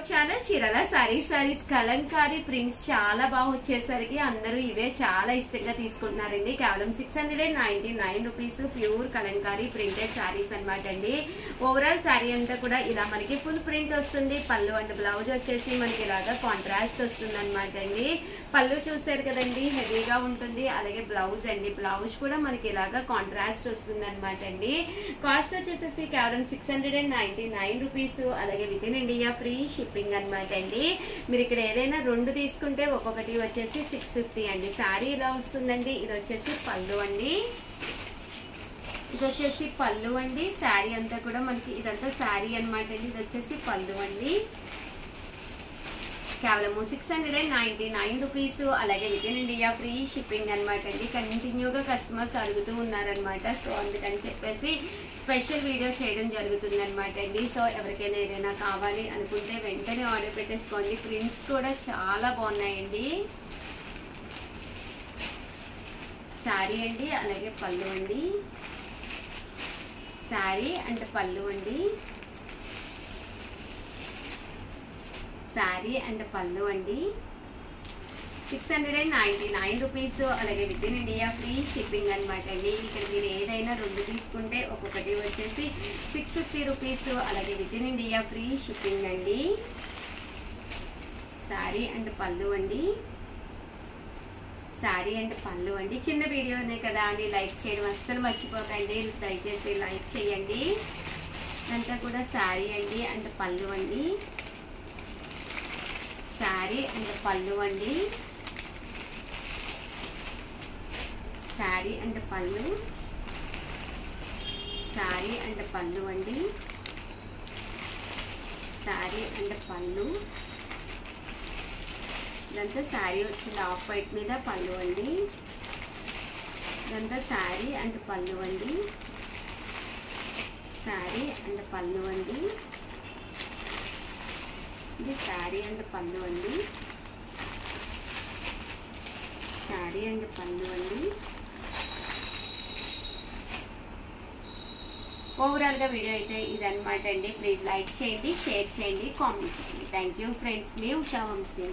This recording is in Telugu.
ఛానల్ చీరాల సారీస్ కలంకారీ ప్రింట్స్ చాలా బాగా వచ్చేసరికి అందరూ ఇవే చాలా ఇష్టంగా తీసుకుంటున్నారండి. కేవలం 699 rupees pure Kalamkari printed saris అన్నమాట అండి. ఓవరాల్ సారీ అంతా కూడా ఇలా మనకి ఫుల్ ప్రింట్ వస్తుంది. పళ్ళు అండ్ బ్లౌజ్ వచ్చేసి మనకి ఇలాగా కాంట్రాస్ట్ వస్తుంది అనమాట అండి. పళ్ళు చూసారు కదండి, హెవీగా ఉంటుంది. అలాగే బ్లౌజ్ అండి, బ్లౌజ్ కూడా మనకి ఇలాగా కాంట్రాస్ట్ వస్తుంది అనమాట అండి. కాస్ట్ వచ్చేసి కేవలం 699 రూపీస్. అలాగే with in India free shipping అనమాట అండి. మీరు ఇక్కడ ఏదైనా రెండు తీసుకుంటే ఒక్కొక్కటి వచ్చేసి 650 అండి. శారీ ఇలా వస్తుందండి. ఇది వచ్చేసి పళ్ళు అండి, ఇది వచ్చేసి పళ్ళు అండి. శారీ అంతా కూడా మనకి ఇదంతా శారీ అనమాట అండి. ఇది వచ్చేసి పళ్ళు అండి. కేవలం 699 రూపీస్. అలాగే with in India free shipping అనమాట అండి. కంటిన్యూగా కస్టమర్స్ అడుగుతూ ఉన్నారనమాట. సో అందుకని చెప్పేసి స్పెషల్ వీడియో చేయడం జరుగుతుంది అనమాట అండి. సో ఎవరికైనా ఏదైనా కావాలి అనుకుంటే వెంటనే ఆర్డర్ పెట్టేసుకోండి. ప్రింట్స్ కూడా చాలా బాగున్నాయండి. శారీ అండి, అలాగే పళ్ళు అండి. శారీ అండ్ పళ్ళు అండి. శారీ అండ్ పళ్ళు అండి. 699 రూపీస్. అలాగే with in India free shipping అనమాట అండి. ఇక్కడ మీరు ఏదైనా రెండు తీసుకుంటే ఒక్కొక్కటి వచ్చేసి 650 రూపీస్. అలాగే with in India free shipping అండి. శారీ అండ్ పళ్ళు అండి. శారీ అండ్ పళ్ళు అండి. చిన్న వీడియోనే కదా అని లైక్ చేయడం అస్సలు మర్చిపోకండి. దయచేసి లైక్ చేయండి. అంతా కూడా శారీ అండి అండ్ పళ్ళు అండి. శారీ అండ్ పళ్ళు అండి. శారీ అండ్ పళ్ళు, శారీ అండ్ పళ్ళు అండి. శారీ అండ్ పళ్ళు. ఇదంతా శారీ వచ్చింది ఆఫ్ వైట్ మీద పళ్ళు అండి. ఇదంతా శారీ అండ్ పళ్ళు అండి. శారీ అండ్ పళ్ళు అండి. ఇది శారీ అండ్ పళ్ళు అండి. శారీ అండ్ పళ్ళు అండి. ఓవరాల్గా వీడియో అయితే ఇదన్నమాట అండి. ప్లీజ్ లైక్ చేయండి, షేర్ చేయండి, కామెంట్ చేయండి. Thank you friends. మీ ఉషా వంశీ.